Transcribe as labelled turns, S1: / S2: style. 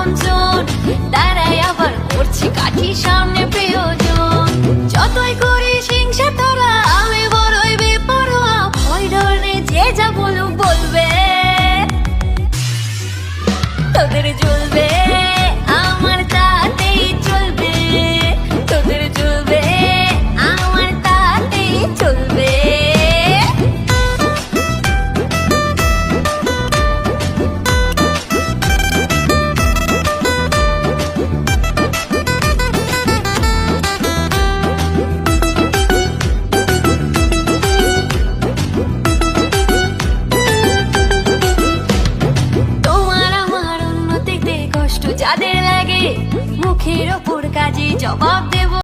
S1: আপনজন, তারাই আবার করছি কাঠি সামনে প্রিয়জন। যতই করিস হিংসা তোরা, আমি বড়ই বেপরোয়া, ভয় ডর নেই যে যা বলুক বলবে, তোদের জ্বলবে আমার তাতেই চলবে, তোদের জ্বলবে আমার তাতেই চলবে। যাদের লাগে মুখের ওপর কাজে জবাব